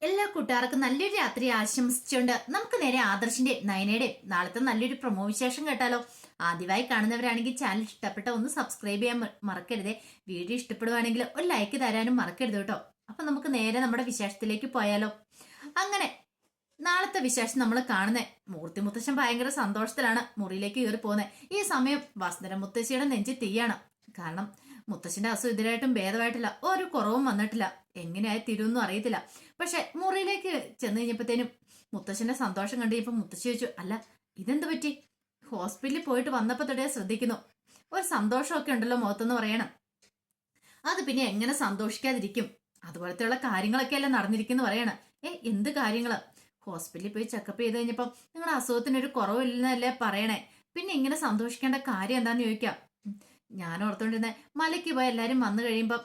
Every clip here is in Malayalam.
എല്ലാ കൂട്ടുകാർക്കും നല്ലൊരു രാത്രി ആശംസിച്ചുകൊണ്ട് നമുക്ക് നേരെ ആദർശിന്റെ നയനയുടെ നാളത്തെ നല്ലൊരു പ്രൊമോ വിശേഷം കേട്ടാലോ. ആദ്യമായി കാണുന്നവരാണെങ്കിൽ ചാനൽ ഇഷ്ടപ്പെട്ട ഒന്ന് സബ്സ്ക്രൈബ് ചെയ്യാൻ മറക്കരുതേ. വീഡിയോ ഇഷ്ടപ്പെടുവാണെങ്കിൽ ഒരു ലൈക്ക് തരാനും മറക്കരുത് കേട്ടോ. അപ്പൊ നമുക്ക് നേരെ നമ്മുടെ വിശേഷത്തിലേക്ക് പോയാലോ. അങ്ങനെ നാളത്തെ വിശേഷം നമ്മൾ കാണുന്നേ മൂർത്തി മുത്തശ്ശൻ ഭയങ്കര സന്തോഷത്തിലാണ് മുറിയിലേക്ക് കയറി പോകുന്നത്. ഈ സമയം വസുന്ധര മുത്തശ്ശിയുടെ നെഞ്ചി തീയാണ്. കാരണം മുത്തശ്ശന്റെ അസുഖം ഇതിനായിട്ടും ഭേദമായിട്ടില്ല, ഒരു കുറവും വന്നിട്ടില്ല. എങ്ങനെയായി തീരുമെന്നും അറിയത്തില്ല. പക്ഷെ മുറിയിലേക്ക് ചെന്ന് കഴിഞ്ഞപ്പോഴത്തേനും മുത്തശ്ശന്റെ സന്തോഷം കണ്ടു കഴിഞ്ഞപ്പോ മുത്തശ്ശി ചോദിച്ചു, അല്ല ഇതെന്ത് പറ്റി? ഹോസ്പിറ്റലിൽ പോയിട്ട് വന്നപ്പോ തൊട്ടേ ശ്രദ്ധിക്കുന്നു, ഒരു സന്തോഷമൊക്കെ ഉണ്ടല്ലോ മുഖത്തെന്ന് പറയണം. അത് പിന്നെ എങ്ങനെ സന്തോഷിക്കാതിരിക്കും? അതുപോലത്തെയുള്ള കാര്യങ്ങളൊക്കെ അല്ലേ നടന്നിരിക്കുന്നു പറയണം. എന്ത് കാര്യങ്ങള്? ഹോസ്പിറ്റലിൽ പോയി ചെക്കപ്പ് ചെയ്ത് കഴിഞ്ഞപ്പോ നിങ്ങളുടെ അസുഖത്തിനൊരു കുറവില്ലെന്നല്ലേ പറയണേ, പിന്നെ ഇങ്ങനെ സന്തോഷിക്കേണ്ട കാര്യം എന്താന്ന് ചോദിക്കാം. ഞാൻ ഓർത്തോണ്ടിരുന്നേ മലയ്ക്ക് പോയി എല്ലാരും വന്നു കഴിയുമ്പോ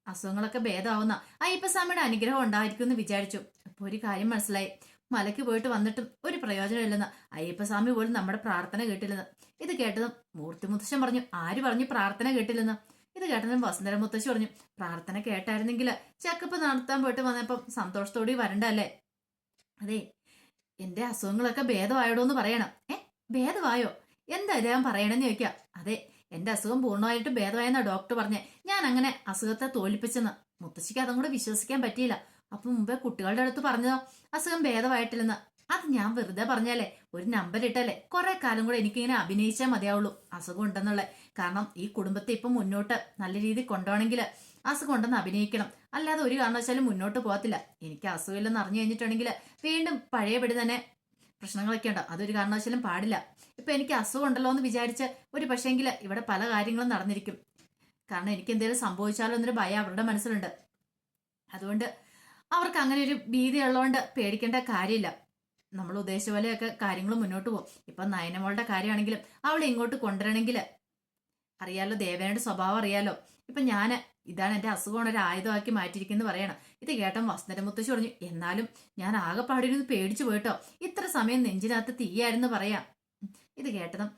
അസുഖങ്ങളൊക്കെ ഭേദമാവുന്ന അയ്യപ്പസ്വാമിയുടെ അനുഗ്രഹം ഉണ്ടായിരിക്കും എന്ന് വിചാരിച്ചു. അപ്പൊ ഒരു കാര്യം മനസ്സിലായി, മലയ്ക്ക് പോയിട്ട് വന്നിട്ടും ഒരു പ്രയോജനമില്ലെന്ന്. അയ്യപ്പസ്വാമി പോലും നമ്മുടെ പ്രാർത്ഥന കേട്ടില്ലെന്ന്. ഇത് കേട്ടതും മൂർത്തി മുത്തശ്ശൻ പറഞ്ഞു, ആര് പറഞ്ഞു പ്രാർത്ഥന കേട്ടില്ലെന്ന്? ഇത് കേട്ടതും വസുന്ധര മുത്തശ്ശി പറഞ്ഞു, പ്രാർത്ഥന കേട്ടായിരുന്നെങ്കിൽ ചെക്കപ്പ് നടത്താൻ പോയിട്ട് വന്നപ്പം സന്തോഷത്തോടെ വരണ്ടല്ലേ. അതെ, എന്റെ അസുഖങ്ങളൊക്കെ ഭേദമായോടോന്ന് പറയണം. ഭേദമായോ? എന്താ ഇദ്ദേഹം പറയണെന്ന് ചോദിക്കാം. അതെ, എന്റെ അസുഖം പൂർണ്ണമായിട്ട് ഭേദമായെന്നാ ഡോക്ടർ പറഞ്ഞേ. ഞാൻ അങ്ങനെ അസുഖത്തെ തോൽപ്പിച്ചെന്ന്. മുത്തശ്ശിക്ക് അതും കൂടെ വിശ്വസിക്കാൻ പറ്റിയില്ല. അപ്പൊ മുമ്പേ കുട്ടികളുടെ അടുത്ത് പറഞ്ഞതോ അസുഖം ഭേദമായിട്ടില്ലെന്ന്. അത് ഞാൻ വെറുതെ പറഞ്ഞാലേ, ഒരു നമ്പർ ഇട്ടല്ലേ കുറെ കാലം കൂടെ എനിക്കിങ്ങനെ അഭിനയിച്ചാൽ മതിയാവുള്ളൂ അസുഖം ഉണ്ടെന്നുള്ളത്. കാരണം ഈ കുടുംബത്തെ ഇപ്പൊ മുന്നോട്ട് നല്ല രീതിയിൽ കൊണ്ടുപോകണമെങ്കിൽ അസുഖം ഉണ്ടെന്ന് അഭിനയിക്കണം. അല്ലാതെ ഒരു കാരണവശാലും മുന്നോട്ട് പോകത്തില്ല. എനിക്ക് അസുഖമില്ലെന്ന് അറിഞ്ഞു കഴിഞ്ഞിട്ടുണ്ടെങ്കിൽ വീണ്ടും പഴയപടി തന്നെ പ്രശ്നങ്ങളൊക്കെ ഉണ്ടോ, അതൊരു കാരണവശാലും പാടില്ല. ഇപ്പൊ എനിക്ക് അസുഖം ഉണ്ടല്ലോ എന്ന് വിചാരിച്ച് ഒരു പക്ഷേങ്കിൽ ഇവിടെ പല കാര്യങ്ങളും നടന്നിരിക്കും. കാരണം എനിക്ക് എന്തെങ്കിലും സംഭവിച്ചാലോ എന്നൊരു ഭയം അവരുടെ മനസ്സിലുണ്ട്. അതുകൊണ്ട് അവർക്ക് അങ്ങനെ ഒരു ഭീതി ഉള്ളതുകൊണ്ട് പേടിക്കേണ്ട കാര്യമില്ല. നമ്മൾ ഉദ്ദേശിച്ച പോലെയൊക്കെ കാര്യങ്ങൾ മുന്നോട്ട് പോകും. ഇപ്പൊ നയനമോളുടെ കാര്യമാണെങ്കിലും അവളെ ഇങ്ങോട്ട് കൊണ്ടുവരണമെങ്കിൽ അറിയാലോ, ദേവേനയുടെ സ്വഭാവം അറിയാലോ. ഇപ്പൊ ഇതാണ് എന്റെ അസുഖമാണ് ഒരു ആയുധമാക്കി മാറ്റിയിരിക്കുന്നു പറയണം. ഇത് കേട്ടൻ വസുന്ധര മുത്തശ്ശി പറഞ്ഞു, എന്നാലും ഞാൻ ആകെപ്പാടിരുന്ന് പേടിച്ചു പോയിട്ടോ, ഇത്ര സമയം നെഞ്ചിനകത്ത് തീയായിരുന്നു പറയാം. ഇത് കേട്ടതും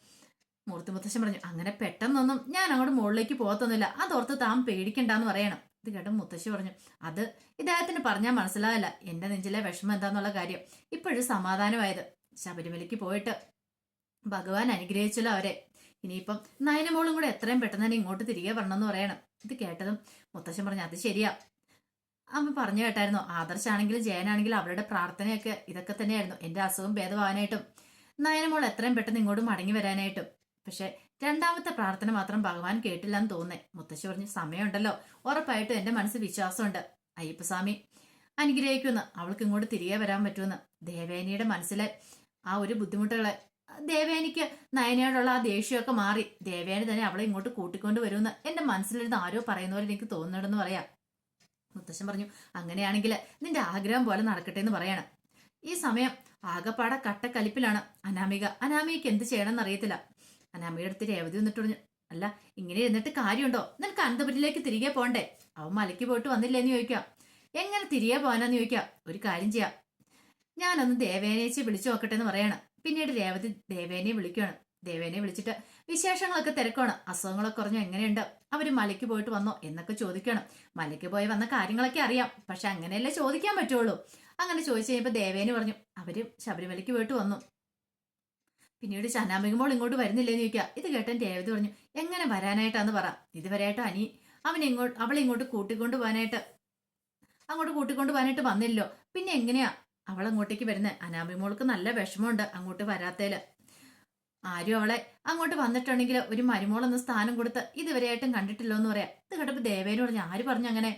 മൂർത്തി മുത്തശ്ശൻ പറഞ്ഞു, അങ്ങനെ പെട്ടെന്നൊന്നും ഞാൻ അങ്ങോട്ട് മുകളിലേക്ക് പോകത്തൊന്നുമില്ല, അതോർത്ത് താൻ പേടിക്കണ്ടെന്ന് പറയണം. ഇത് കേട്ട മുത്തശ്ശി പറഞ്ഞു, അത് ഇദ്ദേഹത്തിന് പറഞ്ഞാൽ മനസ്സിലാകില്ല എന്റെ നെഞ്ചിലെ വിഷമം എന്താന്നുള്ള കാര്യം. ഇപ്പോഴും സമാധാനമായത്. ശബരിമലയ്ക്ക് പോയിട്ട് ഭഗവാൻ അനുഗ്രഹിച്ചല്ലോ അവരെ. ഇനിയിപ്പം നയനമോളും കൂടെ എത്രയും പെട്ടെന്ന് തന്നെ ഇങ്ങോട്ട് തിരികെ വരണമെന്ന് പറയണം. ഇത് കേട്ടതും മുത്തശ്ശൻ പറഞ്ഞു, അത് ശരിയാ. അമ്മ പറഞ്ഞു കേട്ടായിരുന്നു, ആദർശാണെങ്കിലും ജയനാണെങ്കിലും അവരുടെ പ്രാർത്ഥനയൊക്കെ ഇതൊക്കെ തന്നെയായിരുന്നു, എന്റെ അസുഖം ഭേദമാവാനായിട്ടും നയനമോൾ എത്രയും പെട്ടെന്ന് ഇങ്ങോട്ട് മടങ്ങി വരാനായിട്ടും. പക്ഷെ രണ്ടാമത്തെ പ്രാർത്ഥന മാത്രം ഭഗവാൻ കേട്ടില്ലെന്ന് തോന്നേ. മുത്തശ്ശി പറഞ്ഞു, സമയമുണ്ടല്ലോ, ഉറപ്പായിട്ടും എന്റെ മനസ്സിൽ വിശ്വാസമുണ്ട് അയ്യപ്പസ്വാമി അനുഗ്രഹിക്കുമെന്ന്, അവൾക്ക് ഇങ്ങോട്ട് തിരികെ വരാൻ പറ്റുമെന്ന്. ദേവേനിയുടെ മനസ്സിലെ ആ ഒരു ബുദ്ധിമുട്ടുകളെ, ദേവേനിക്ക് നയനയോടുള്ള ആ ദേഷ്യമൊക്കെ മാറി ദേവേനി തന്നെ അവളെ ഇങ്ങോട്ട് കൂട്ടിക്കൊണ്ട് വരുമെന്ന് എന്റെ മനസ്സിലിരുന്ന് ആരോ പറയുന്ന പോലെ എനിക്ക് തോന്നുന്നുണ്ടെന്ന് പറയാം. മുത്തശ്ശൻ പറഞ്ഞു, അങ്ങനെയാണെങ്കിൽ നിന്റെ ആഗ്രഹം പോലെ നടക്കട്ടെ എന്ന് പറയണം. ഈ സമയം ആകപ്പാടെ കട്ടക്കലിപ്പിലാണ് അനാമികയ്ക്ക് എന്ത് ചെയ്യണമെന്ന് അറിയത്തില്ല. അനാമികയുടെ അടുത്ത് രേവതി വന്നിട്ട് പറഞ്ഞു, അല്ല ഇങ്ങനെ ഇരുന്നിട്ട് കാര്യമുണ്ടോ? നിനക്ക് അനന്തപുരിയിലേക്ക് തിരികെ പോണ്ടേ? അവൻ മലയ്ക്ക് പോയിട്ട് വന്നില്ലേന്ന് ചോദിക്കാം. എങ്ങനെ തിരികെ പോകാനെന്ന് ചോദിക്കാം. ഒരു കാര്യം ചെയ്യാം, ഞാനൊന്ന് ദേവേനേച്ചി വിളിച്ചു നോക്കട്ടെ എന്ന് പറയണം. പിന്നീട് രേവതി ദേവേനെ വിളിക്കുകയാണ്. ദേവേനെ വിളിച്ചിട്ട് വിശേഷങ്ങളൊക്കെ തിരക്കാണ്. അസുഖങ്ങളൊക്കെ കുറഞ്ഞു, എങ്ങനെയുണ്ട്, അവര് മലയ്ക്ക് പോയിട്ട് വന്നോ എന്നൊക്കെ ചോദിക്കണം. മലയ്ക്ക് പോയി വന്ന കാര്യങ്ങളൊക്കെ അറിയാം, പക്ഷെ അങ്ങനെയല്ലേ ചോദിക്കാൻ പറ്റുള്ളൂ. അങ്ങനെ ചോദിച്ചു കഴിഞ്ഞപ്പോ ദേവേനെ പറഞ്ഞു, അവര് ശബരിമലയ്ക്ക് പോയിട്ട് വന്നു. പിന്നീട് അനാമികമോൾ ഇങ്ങോട്ട് വരുന്നില്ലേന്ന് ചോദിക്കുക. ഇത് കേട്ടൻ രേവതി പറഞ്ഞു, എങ്ങനെ വരാനായിട്ടാന്ന് പറ. ഇതുവരെയായിട്ട് അവളെ ഇങ്ങോട്ട് കൂട്ടിക്കൊണ്ടു പോകാനായിട്ട് വന്നില്ലോ, പിന്നെ എങ്ങനെയാ അവൾ അങ്ങോട്ടേക്ക് വരുന്നത്? അനാമികമോൾക്ക് നല്ല വിഷമമുണ്ട് അങ്ങോട്ട് വരാത്തേല്. ആരും അവളെ അങ്ങോട്ട് വന്നിട്ടുണ്ടെങ്കിൽ ഒരു മരുമോൾ എന്ന സ്ഥാനം കൊടുത്ത് ഇതുവരെയായിട്ടും കണ്ടിട്ടില്ലോ എന്ന് പറയാം. ഇത് കേട്ടപ്പോ ദേവേനു പറഞ്ഞു, ആര് പറഞ്ഞു അങ്ങനെ?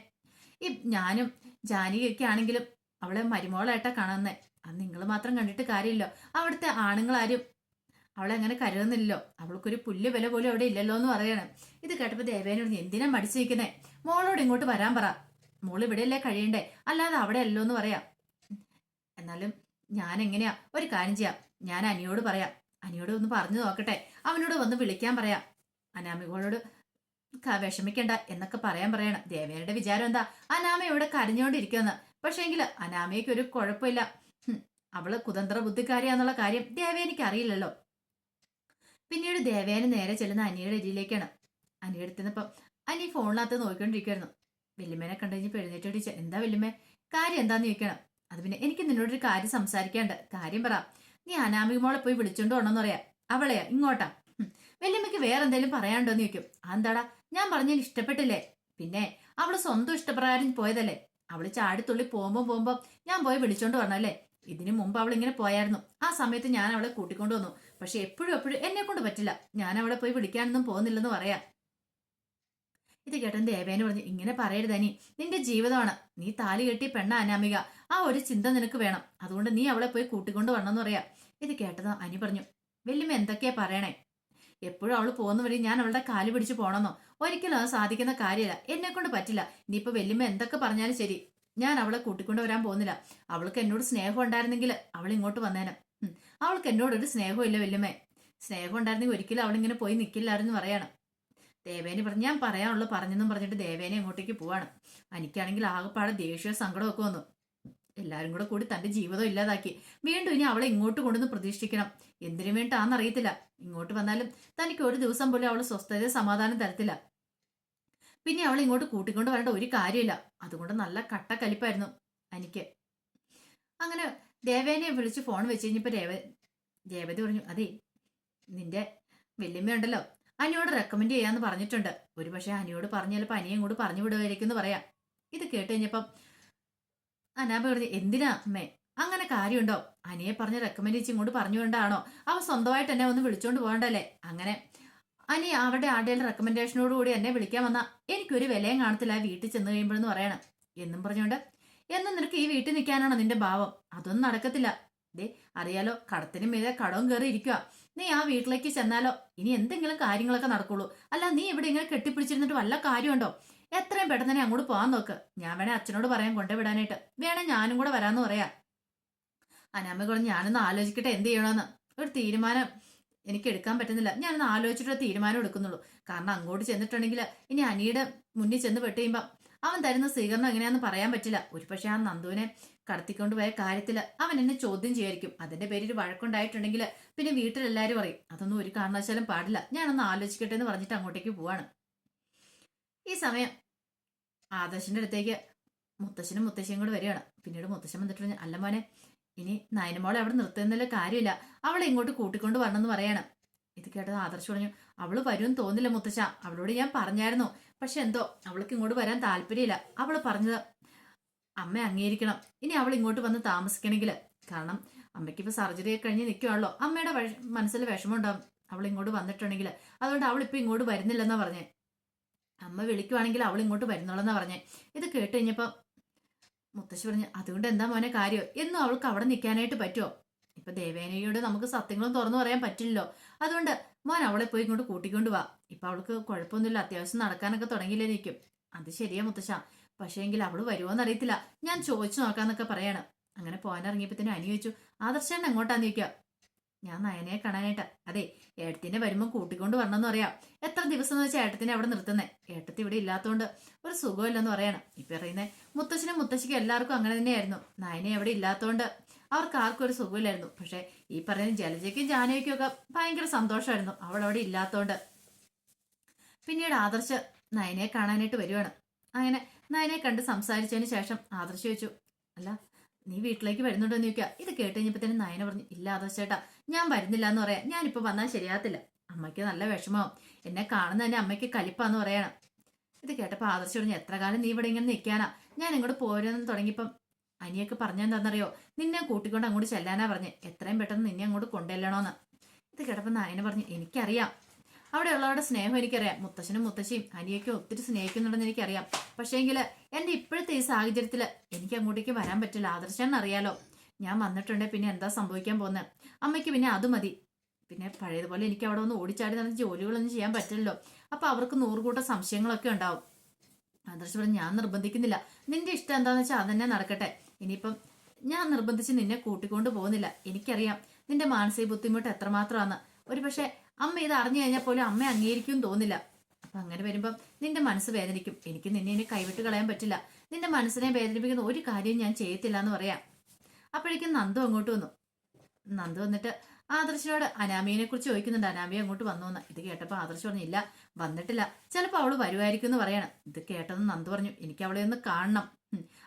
ഈ ഞാനും ജാനകിയൊക്കെ ആണെങ്കിലും അവളെ മരുമോളായിട്ടാ കാണുന്നേ. അത് നിങ്ങൾ മാത്രം കണ്ടിട്ട് കാര്യമില്ലോ, അവിടുത്തെ ആണുങ്ങളാരും അവളെ അങ്ങനെ കരുതുന്നില്ലല്ലോ, അവൾക്കൊരു പുല്ല് വില പോലും അവിടെ ഇല്ലല്ലോ എന്ന് പറയണം. ഇത് കേട്ടപ്പോ ദേവേനു പറഞ്ഞു, എന്തിനാ മടിച്ചിരിക്കുന്നേ? മോളോട് ഇങ്ങോട്ട് വരാൻ പറ, മോൾ ഇവിടെയല്ലേ കഴിയണ്ടേ, അല്ലാതെ അവിടെ അല്ലോ എന്ന് പറയാം. എന്നാലും ഞാൻ എങ്ങനെയാ, ഒരു കാര്യം ചെയ്യാം, ഞാൻ അനിയോട് പറയാം, അനിയോട് ഒന്ന് പറഞ്ഞു നോക്കട്ടെ, അവനോട് വന്ന് വിളിക്കാൻ പറയാം, അനാമികോളോട് വിഷമിക്കണ്ട എന്നൊക്കെ പറയണം. ദേവേനയുടെ വിചാരം എന്താ, അനാമ ഇവിടെ കരഞ്ഞോണ്ടിരിക്കുമെന്ന്. പക്ഷേങ്കിൽ അനാമയ്ക്ക് ഒരു കുഴപ്പമില്ല, അവള് കുതന്ത്ര ബുദ്ധിക്കാരിയാന്നുള്ള കാര്യം ദേവേനിക്ക് അറിയില്ലല്ലോ. പിന്നീട് ദേവേന നേരെ ചെല്ലുന്ന അനിയുടെ അരിയിലേക്കാണ്. അനിയെടുത്തിന്നപ്പം അനി ഫോണിനകത്ത് നോക്കിക്കൊണ്ടിരിക്കുവായിരുന്നു. വല്യമ്മേനെ കണ്ടു കഴിഞ്ഞപ്പോൾ എഴുന്നേറ്റ് എന്താ വല്യമ്മേ, കാര്യം എന്താന്ന് ചോദിക്കണം. അത് പിന്നെ എനിക്ക് നിന്നോടൊരു കാര്യം സംസാരിക്കാണ്ട്. കാര്യം പറ. നീ അനാമിക മോളെ പോയി വിളിച്ചോണ്ട് പോണെന്ന് പറയാ. അവളെയാ ഇങ്ങോട്ടാ. വല്യമ്മയ്ക്ക് വേറെ എന്തെങ്കിലും പറയാണ്ടോന്ന് ചോദിക്കും. അതെന്താടാ, ഞാൻ പറഞ്ഞതിന് ഇഷ്ടപ്പെട്ടില്ലേ? പിന്നെ അവള് സ്വന്തം ഇഷ്ടപ്രകാരം പോയതല്ലേ. അവള് ചാടിത്തുള്ളി പോകുമ്പോ ഞാൻ പോയി വിളിച്ചോണ്ട് വരണല്ലേ. ഇതിനു മുമ്പ് അവൾ ഇങ്ങനെ പോയായിരുന്നു. ആ സമയത്ത് ഞാൻ അവളെ കൂട്ടിക്കൊണ്ടു വന്നു. പക്ഷെ എപ്പോഴും എന്നെ കൊണ്ട് പറ്റില്ല. ഞാൻ അവളെ പോയി വിളിക്കാനൊന്നും പോകുന്നില്ലെന്ന് പറയാ. ഇത് കേട്ടൻ ദേവേനെ പറഞ്ഞു, ഇങ്ങനെ പറയരുത് അനി. നിന്റെ ജീവിതമാണ്. നീ താലി കെട്ടി പെണ്ണ അനാമിക. ആ ഒരു ചിന്ത നിനക്ക് വേണം. അതുകൊണ്ട് നീ അവളെ പോയി കൂട്ടിക്കൊണ്ട് വരണമെന്ന് പറയാ. ഇത് കേട്ടത് അനി പറഞ്ഞു, വല്യമ്മ എന്തൊക്കെയാ പറയണേ? എപ്പോഴും അവള് പോകുന്ന വഴി ഞാൻ അവളുടെ കാല് പിടിച്ച് പോണമെന്നോ? ഒരിക്കലും അത് സാധിക്കുന്ന കാര്യമല്ല. എന്നെ കൊണ്ട് പറ്റില്ല. ഇനിയിപ്പോ വല്യമ്മ എന്തൊക്കെ പറഞ്ഞാലും ശരി, ഞാൻ അവളെ കൂട്ടിക്കൊണ്ട് വരാൻ പോകുന്നില്ല. അവൾക്ക് എന്നോട് സ്നേഹം ഉണ്ടായിരുന്നെങ്കിൽ അവൾ ഇങ്ങോട്ട് വന്നേനെ. അവൾക്ക് എന്നോടൊരു സ്നേഹവും ഇല്ല വല്യമ്മേ. സ്നേഹം ഉണ്ടായിരുന്നെങ്കിൽ ഒരിക്കലും അവളിങ്ങനെ പോയി നിൽക്കില്ലായിരുന്നു പറയാണ്. ദേവേനെ പറഞ്ഞു, ഞാൻ പറയാനുള്ളത് പറഞ്ഞെന്നും പറഞ്ഞിട്ട് ദേവേനെ അങ്ങോട്ടേക്ക് പോവാണ്. എനിക്കാണെങ്കിൽ ആകെപ്പാടെ ദേഷ്യവും സങ്കടമൊക്കെ വന്നു. എല്ലാരും കൂടെ കൂടി തന്റെ ജീവിതം ഇല്ലാതാക്കി. വീണ്ടും ഇനി അവളെ ഇങ്ങോട്ട് കൊണ്ടുവന്ന് പ്രതീക്ഷിക്കണം. എന്തിനു വേണ്ടിട്ടാന്നറിയത്തില്ല. ഇങ്ങോട്ട് വന്നാലും തനിക്ക് ഒരു ദിവസം പോലും അവള് സ്വസ്ഥത സമാധാനം തരത്തില്ല. പിന്നെ അവളെ ഇങ്ങോട്ട് കൂട്ടിക്കൊണ്ട് വരേണ്ട ഒരു കാര്യമില്ല. അതുകൊണ്ട് നല്ല കട്ടക്കലിപ്പായിരുന്നു എനിക്ക്. അങ്ങനെ ദേവേനെ വിളിച്ച് ഫോൺ വെച്ച് കഴിഞ്ഞപ്പോ രേവതി പറഞ്ഞു, അതെ നിന്റെ വല്യമ്മയുണ്ടല്ലോ, അനിയോട് റെക്കമെൻഡ് ചെയ്യാന്ന് പറഞ്ഞിട്ടുണ്ട്. ഒരു പക്ഷെ അനിയോട് പറഞ്ഞാലപ്പോ അനിയെ ഇങ്ങോട്ട് പറഞ്ഞു വിടുമായിരിക്കും എന്ന് പറയാം. ഇത് കേട്ട് കഴിഞ്ഞപ്പം അനാമ പറഞ്ഞു, എന്തിനാ അമ്മേ അങ്ങനെ കാര്യമുണ്ടോ? അനിയെ പറഞ്ഞ് റെക്കമെൻഡ് ചെയ്ച്ച് ഇങ്ങോട്ട് പറഞ്ഞു കൊണ്ടാണോ? അവ സ്വന്തമായിട്ട് എന്നെ ഒന്ന് വിളിച്ചോണ്ട് പോകണ്ടല്ലേ? അങ്ങനെ അനി അവരുടെ ആരുടെയും റെക്കമെൻഡേഷനോട് കൂടി എന്നെ വിളിക്കാൻ വന്നാ എനിക്കൊരു വിലയും കാണത്തില്ല വീട്ടിൽ ചെന്ന് കഴിയുമ്പോഴെന്ന് പറയണം. എന്നും പറഞ്ഞോണ്ട്, എന്നും നിനക്ക് ഈ വീട്ടിൽ നിൽക്കാനാണോ നിന്റെ ഭാവം? അതൊന്നും നടക്കത്തില്ല. ദേ അറിയാലോ, കടത്തിന് മീതെ കടവും കയറി ഇരിക്കുക. നീ ആ വീട്ടിലേക്ക് ചെന്നാലോ ഇനി എന്തെങ്കിലും കാര്യങ്ങളൊക്കെ നടക്കുള്ളൂ. അല്ല നീ ഇവിടെ ഇങ്ങനെ കെട്ടിപ്പിടിച്ചിരുന്നിട്ട് വല്ല കാര്യമുണ്ടോ? എത്രയും പെട്ടെന്ന് തന്നെ അങ്ങോട്ട് പോകാൻ നോക്ക്. ഞാൻ വേണേ അച്ഛനോട് പറയാൻ കൊണ്ടുവിടാനായിട്ട്. വേണേ ഞാനും കൂടെ വരാന്ന് പറയാ. അനാമ പറഞ്ഞു, ഞാനൊന്ന് ആലോചിക്കട്ടെ എന്ത് ചെയ്യണമെന്ന്. ഒരു തീരുമാനം എനിക്ക് എടുക്കാൻ പറ്റുന്നില്ല. ഞാനൊന്ന് ആലോചിച്ചിട്ട് തീരുമാനം എടുക്കുന്നുള്ളൂ. കാരണം അങ്ങോട്ട് ചെന്നിട്ടുണ്ടെങ്കിൽ ഇനി അനിയുടെ മുന്നിൽ ചെന്ന് പെട്ട് കഴിയുമ്പോ അവൻ തരുന്ന സ്വീകരണം എങ്ങനെയാന്ന് പറയാൻ പറ്റില്ല. ഒരുപക്ഷെ ആ നന്ദുവിനെ കടത്തിക്കൊണ്ടുപോയ കാര്യത്തിൽ അവൻ എന്നെ ചോദ്യം ചെയ്യായിരിക്കും. അതിന്റെ പേരിൽ വഴക്കുണ്ടായിട്ടുണ്ടെങ്കിൽ പിന്നെ വീട്ടിലെല്ലാരും പറയും. അതൊന്നും ഒരു കാരണവശാലും പാടില്ല. ഞാനൊന്ന് ആലോചിക്കട്ടെ എന്ന് പറഞ്ഞിട്ട് അങ്ങോട്ടേക്ക് പോവാണ്. ഈ സമയം ആദർശിന്റെ അടുത്തേക്ക് മുത്തശ്ശനും മുത്തശ്ശിയും കൂടെ വരികയാണ്. പിന്നീട് മുത്തശ്ശൻ വന്നിട്ട് പറഞ്ഞു, അല്ല മോനെ, ഇനി നയനമോളെ അവിടെ നിർത്തുന്നതിൽ കാര്യമില്ല. അവളെ ഇങ്ങോട്ട് കൂട്ടിക്കൊണ്ട് വരണമെന്ന് പറയാണ്. ഇത് കേട്ടത് ആദർശ് പറഞ്ഞു, അവള് വരുമെന്ന് തോന്നില്ല മുത്തശ്ശ. അവളോട് ഞാൻ പറഞ്ഞായിരുന്നു. പക്ഷെ എന്തോ അവൾക്ക് ഇങ്ങോട്ട് വരാൻ താല്പര്യമില്ല. അവള് പറഞ്ഞത് അമ്മ അംഗീകരിക്കണം. ഇനി അവൾ ഇങ്ങോട്ട് വന്ന് താമസിക്കണമെങ്കിൽ. കാരണം അമ്മയ്ക്ക് ഇപ്പൊ സർജറി ഒക്കെ കഴിഞ്ഞ് നിൽക്കുവാണല്ലോ. അമ്മയുടെ മനസ്സിൽ വിഷമം ഉണ്ടാവും അവൾ ഇങ്ങോട്ട് വന്നിട്ടുണ്ടെങ്കിൽ. അതുകൊണ്ട് അവൾ ഇപ്പൊ ഇങ്ങോട്ട് വരുന്നില്ലെന്നാ പറഞ്ഞേ. അമ്മ വിളിക്കുവാണെങ്കിൽ അവൾ ഇങ്ങോട്ട് വരുന്നുള്ളെന്നാ പറഞ്ഞേ. ഇത് കേട്ട് കഴിഞ്ഞപ്പോ മുത്തശ്ശി പറഞ്ഞു, അതുകൊണ്ട് എന്താ മോനെ കാര്യം? എന്നും അവൾക്ക് അവിടെ നിൽക്കാനായിട്ട് പറ്റുമോ? ഇപ്പൊ ദേവേനയോട് നമുക്ക് സത്യങ്ങളും തുറന്നു പറയാൻ പറ്റില്ലല്ലോ. അതുകൊണ്ട് മോൻ അവളെ പോയി ഇങ്ങോട്ട് കൂട്ടിക്കൊണ്ട് വാ. ഇപ്പൊ അവൾക്ക് കുഴപ്പമൊന്നുമില്ല. അത്യാവശ്യം നടക്കാനൊക്കെ തുടങ്ങിയില്ലേ നിൽക്കും. അത് ശരിയാ മുത്തശ്ശ. പക്ഷേ എങ്കിൽ അവള് വരുമോന്ന് അറിയത്തില്ല. ഞാൻ ചോദിച്ചു നോക്കാന്നൊക്കെ പറയാണ്. അങ്ങനെ പോകാനിറങ്ങിയപ്പോ അനി ചോദിച്ചു, ആദർശൻ എങ്ങോട്ടാന്ന് ചോദിക്കുക. ഞാൻ നയനയെ കാണാനായിട്ടാ. അതെ, ഏട്ടത്തിനെ വരുമ്പോ കൂട്ടിക്കൊണ്ട് വരണമെന്ന് പറയാം. എത്ര ദിവസം എന്ന് വെച്ചാൽ ഏട്ടത്തിനെ അവിടെ നിർത്തുന്നേ. ഏട്ടത്തി ഇവിടെ ഇല്ലാത്തതുകൊണ്ട് ഒരു സുഖമില്ലെന്ന് പറയണം. ഇപ്പൊ പറയുന്നേ മുത്തശ്ശനും മുത്തശ്ശിക്കും എല്ലാവർക്കും അങ്ങനെ തന്നെയായിരുന്നു. നയനെ അവിടെ ഇല്ലാത്തതുകൊണ്ട് അവർക്ക് ആർക്കും ഒരു സുഖമില്ലായിരുന്നു. പക്ഷെ ഈ പറയുന്ന ജലജയ്ക്കും ജാനവിക്കും ഒക്കെ ഭയങ്കര സന്തോഷമായിരുന്നു അവളവിടെ ഇല്ലാത്തതുകൊണ്ട്. പിന്നീട് ആദർശ് നയനയെ കാണാനായിട്ട് വരുവാണ്. അങ്ങനെ നയനെ കണ്ട് സംസാരിച്ചതിന് ശേഷം ആദർശ് ചോദിച്ചു, അല്ല നീ വീട്ടിലേക്ക് വരുന്നുണ്ടോ എന്ന് ചോദിക്കുക. ഇത് കേട്ട് കഴിഞ്ഞപ്പോ തന്നെ നയന പറഞ്ഞു, ഇല്ല ആദർശേട്ടാ, ഞാൻ വരുന്നില്ല എന്ന് പറയാം. ഞാനിപ്പോ വന്നാൽ ശരിയാകത്തില്ല. അമ്മയ്ക്ക് നല്ല വിഷമവും. എന്നെ കാണുന്ന തന്നെ അമ്മയ്ക്ക് കലിപ്പാന്ന് പറയണം. ഇത് കേട്ടപ്പോ ആദർശ് പറഞ്ഞു, എത്ര കാലം നീ ഇവിടെ ഇങ്ങനെ നിൽക്കാനാ? ഞാൻ ഇങ്ങോട്ട് പോരുന്ന് തുടങ്ങിയപ്പം അനിയൊക്കെ പറഞ്ഞെന്താണെന്നറിയോ? നിന്നെ കൂട്ടിക്കൊണ്ട് അങ്ങോട്ട് ചെല്ലാനാ പറഞ്ഞേ. എത്രയും പെട്ടെന്ന് നിന്നെ അങ്ങോട്ട് കൊണ്ടുവല്ലണോന്ന്. ഇത് കേട്ടപ്പോ നയന പറഞ്ഞു, എനിക്കറിയാം അവിടെ ഉള്ളവരുടെ സ്നേഹം എനിക്കറിയാം. മുത്തശ്ശനും മുത്തശ്ശിയും അനിയൊക്കെ ഒത്തിരി സ്നേഹിക്കുന്നുണ്ടെന്ന് എനിക്കറിയാം. പക്ഷേങ്കിൽ എന്റെ ഇപ്പോഴത്തെ ഈ സാഹചര്യത്തിൽ എനിക്ക് അങ്ങോട്ടേക്ക് വരാൻ പറ്റില്ല. ആദർശൻ അറിയാലോ, ഞാൻ വന്നിട്ടുണ്ടെങ്കിൽ പിന്നെ എന്താ സംഭവിക്കാൻ പോകുന്നത്? അമ്മയ്ക്ക് പിന്നെ അത് മതി. പിന്നെ പഴയതുപോലെ എനിക്ക് അവിടെ ഒന്ന് ഓടിച്ചാടി നടന്ന ജോലികളൊന്നും ചെയ്യാൻ പറ്റില്ലല്ലോ. അപ്പൊ അവർക്ക് നൂറുകൂട്ടം സംശയങ്ങളൊക്കെ ഉണ്ടാവും. ആദർശ് പറഞ്ഞു, ഞാൻ നിർബന്ധിക്കുന്നില്ല. നിന്റെ ഇഷ്ടം എന്താന്ന് വെച്ചാൽ അതന്നെ നടക്കട്ടെ. ഇനിയിപ്പം ഞാൻ നിർബന്ധിച്ച് നിന്നെ കൂട്ടിക്കൊണ്ട് പോകുന്നില്ല. എനിക്കറിയാം നിന്റെ മാനസിക ബുദ്ധിമുട്ട് എത്രമാത്രമാണ്. ഒരു പക്ഷെ അമ്മ ഇത് അറിഞ്ഞു കഴിഞ്ഞാൽ പോലും അമ്മ അംഗീകരിക്കും തോന്നില്ല. അപ്പൊ അങ്ങനെ വരുമ്പം നിന്റെ മനസ്സ് വേദനിക്കും. എനിക്ക് നിന്നെ ഇനി കൈവിട്ട് കളയാൻ പറ്റില്ല. നിന്റെ മനസ്സിനെ വേദനിപ്പിക്കുന്ന ഒരു കാര്യവും ഞാൻ ചെയ്യത്തില്ല എന്ന് പറയാം. അപ്പോഴേക്കും നന്ദു അങ്ങോട്ട് വന്നു. നന്ദു വന്നിട്ട് ആദർശിനോട് അനാമിയെ കുറിച്ച് ചോദിക്കുന്നുണ്ട്. അനാമിയ അങ്ങോട്ട് വന്നു. ഇത് കേട്ടപ്പോ ആദർശ് പറഞ്ഞില്ല, വന്നിട്ടില്ല. ചിലപ്പോ അവള് വരുമായിരിക്കും എന്ന് പറയണം. ഇത് കേട്ടതെന്ന് നന്ദു പറഞ്ഞു, എനിക്ക് അവളെ ഒന്ന് കാണണം.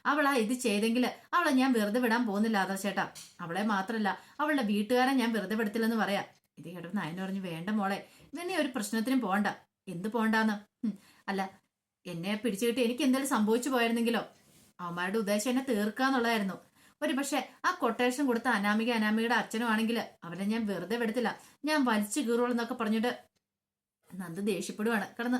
അവളാ ഇത് ചെയ്തെങ്കിൽ അവളെ ഞാൻ വെറുതെ വിടാൻ പോകുന്നില്ല ആദർശേട്ടാ. അവളെ മാത്രല്ല അവളുടെ വീട്ടുകാരെ ഞാൻ വെറുതെ വിടത്തില്ലെന്ന് പറയാ. ഇത് കേട്ടപ്പോൾ നയന പറഞ്ഞു, വേണ്ട മോളെ, നിന്നെ ഒരു പ്രശ്നത്തിനും പോണ്ട. എന്ത് പോണ്ടാന്ന്? അല്ല, എന്നെ പിടിച്ചു കിട്ടി എനിക്ക് എന്തെങ്കിലും സംഭവിച്ചു പോയിരുന്നെങ്കിലോ? അവന്മാരുടെ ഉദ്ദേശം എന്നെ തീർക്കാന്നുള്ളതായിരുന്നു. ഒരു പക്ഷെ ആ കൊട്ടേഷൻ കൊടുത്ത അനാമികയുടെ അച്ഛനും ആണെങ്കിൽ അവരെ ഞാൻ വെറുതെ വിടത്തില്ല, ഞാൻ വലിച്ചു കീറുള്ളൂ എന്നൊക്കെ പറഞ്ഞിട്ട് നന്ദു ദേഷ്യപ്പെടുവാണ്. കിടന്ന്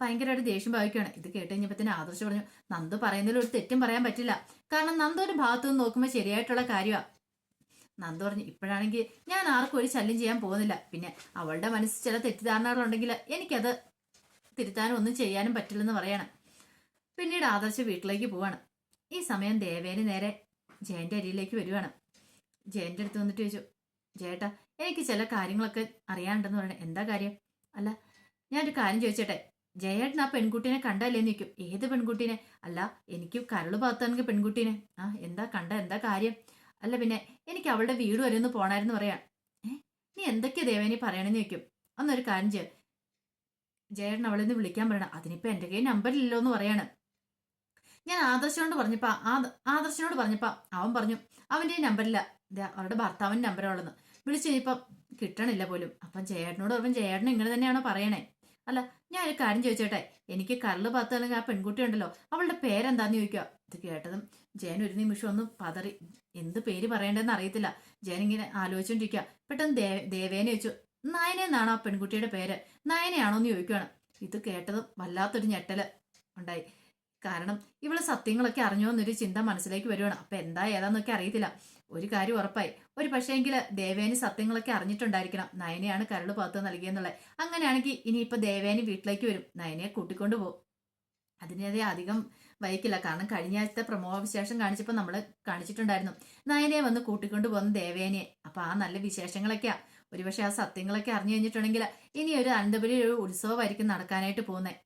ഭയങ്കരമായിട്ട് ദേഷ്യം ഭാവിക്കുകയാണ്. ഇത് കേട്ട് കഴിഞ്ഞപ്പത്തിന് ആദർശ് പറഞ്ഞു, നന്ദു പറയുന്നതിൽ ഒരു തെറ്റും പറയാൻ പറ്റില്ല. കാരണം നന്ദു ഒരു ഭാഗത്തു നിന്ന് നോക്കുമ്പോൾ ശരിയായിട്ടുള്ള കാര്യമാണ്. നന്ദു പറഞ്ഞു, ഇപ്പോഴാണെങ്കിൽ ഞാൻ ആർക്കും ഒരു ശല്യം ചെയ്യാൻ പോകുന്നില്ല. പിന്നെ അവളുടെ മനസ്സിൽ ചില തെറ്റിദ്ധാരണകളുണ്ടെങ്കിൽ എനിക്കത് തിരുത്താനും ഒന്നും ചെയ്യാനും പറ്റില്ലെന്ന് പറയണം. പിന്നീട് ആദർശ് വീട്ടിലേക്ക് പോവാണ്. ഈ സമയം ദേവേന് നേരെ ജയന്റെ അരിയിലേക്ക് വരുവാണ്. ജയന്റെ അടുത്ത് വന്നിട്ട് ചോദിച്ചു, ജയേട്ടാ, എനിക്ക് ചില കാര്യങ്ങളൊക്കെ അറിയാനുണ്ടെന്ന് പറയണേ. എന്താ കാര്യം? അല്ല, ഞാനൊരു കാര്യം ചോദിച്ചേട്ടെ, ജയേട്ടൻ ആ പെൺകുട്ടീനെ കണ്ടല്ലേ നിൽക്കും? ഏത് പെൺകുട്ടീനെ? അല്ല, എനിക്ക് കരള് പാത്താണെങ്കിൽ പെൺകുട്ടീനെ. ആ, എന്താ കണ്ട? എന്താ കാര്യം? അല്ല, പിന്നെ എനിക്ക് അവളുടെ വീട് വരെ ഒന്ന് പോണായിരുന്നു പറയാം. നീ എന്തൊക്കെയാ ദേവേനി പറയണെന്ന് ചോദിക്കും. അന്നൊരു കാര്യം ചെയ്യും, ജയേട്ടൻ അവളെ ഒന്ന് വിളിക്കാൻ പറയണം. അതിനിപ്പോ എന്റെ കയ്യിൽ നമ്പറില്ലല്ലോ എന്ന് പറയാണ്. ഞാൻ ആദർശനോട് പറഞ്ഞപ്പോ അവൻ പറഞ്ഞു അവന്റെ നമ്പറില്ല, അവരുടെ ഭർത്താവിന്റെ നമ്പറുള്ളതെന്ന്. വിളിച്ചു കഴിഞ്ഞപ്പം കിട്ടണില്ല പോലും. അപ്പം ചേട്ടനോട് പറഞ്ഞ ചേട്ടൻ ഇങ്ങനെ തന്നെയാണോ പറയണേ? അല്ല, ഞാൻ ഒരു കാര്യം ചോദിച്ചോട്ടെ, എനിക്ക് കരള് പാത്തല്ലെങ്കിൽ ആ പെൺകുട്ടി ഉണ്ടല്ലോ, അവളുടെ പേരെന്താന്ന് ചോദിക്കുക. ഇത് കേട്ടതും ജയൻ ഒരു നിമിഷം ഒന്ന് പതറി. എന്ത് പേര് പറയേണ്ടതെന്ന് അറിയത്തില്ല. ജയൻ ഇങ്ങനെ ആലോചിച്ചോണ്ടിരിക്കുക. പെട്ടെന്ന് ദേവേനെ ചോദിച്ചു, നയനെന്നാണോ ആ പെൺകുട്ടിയുടെ പേര്? നയനയാണോ എന്ന് ചോദിക്കുകയാണ്. ഇത് കേട്ടതും വല്ലാത്തൊരു ഞെട്ടല് ഉണ്ടായി. കാരണം ഇവള് സത്യങ്ങളൊക്കെ അറിഞ്ഞോ എന്നൊരു ചിന്ത മനസ്സിലേക്ക് വരുവാണ്. അപ്പൊ എന്താ ഏതാന്നൊക്കെ അറിയത്തില്ല. ഒരു കാര്യം ഉറപ്പായി, ഒരു പക്ഷേങ്കിൽ ദേവേനി സത്യങ്ങളൊക്കെ അറിഞ്ഞിട്ടുണ്ടായിരിക്കണം നയനയാണ് കരള് പാത്ത് നൽകിയെന്നുള്ളത്. അങ്ങനെയാണെങ്കിൽ ഇനിയിപ്പൊ ദേവേനി വീട്ടിലേക്ക് വരും, നയനയെ കൂട്ടിക്കൊണ്ടു പോകും. അതിനതേ അധികം വൈകില്ല. കാരണം കഴിഞ്ഞ ആഴ്ചത്തെ പ്രമോ വിശേഷം കാണിച്ചപ്പോൾ നമ്മൾ കാണിച്ചിട്ടുണ്ടായിരുന്നു നയനയെ വന്ന് കൂട്ടിക്കൊണ്ടു പോകുന്ന ദേവേനിയെ. അപ്പൊ ആ നല്ല വിശേഷങ്ങളൊക്കെയാ. ഒരുപക്ഷെ ആ സത്യങ്ങളൊക്കെ അറിഞ്ഞു കഴിഞ്ഞിട്ടുണ്ടെങ്കിൽ ഇനി ഒരു അനന്തപുരി ഒരു ഉത്സവമായിരിക്കും നടക്കാനായിട്ട് പോകുന്നത്.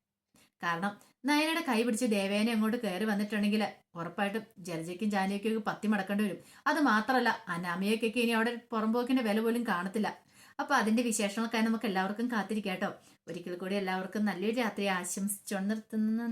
കാരണം നയനയുടെ കൈ പിടിച്ച് ദേവേനെ അങ്ങോട്ട് കയറി വന്നിട്ടുണ്ടെങ്കിൽ ഉറപ്പായിട്ടും ജലജയ്ക്കും ജാനകിക്കും പത്തി മടക്കേണ്ടി വരും. അത് മാത്രമല്ല, അനാമിയക്കൊക്കെ ഇനി അവിടെ പുറമ്പോക്കിന്റെ വില പോലും കാണത്തില്ല. അപ്പൊ അതിന്റെ വിശേഷങ്ങൾക്കായി നമുക്ക് എല്ലാവർക്കും കാത്തിരിക്കാട്ടോ. ഒരിക്കൽ കൂടി എല്ലാവർക്കും നല്ലൊരു രാത്രി ആശംസിച്ചുകൊണ്ട് നിർത്തുന്നു.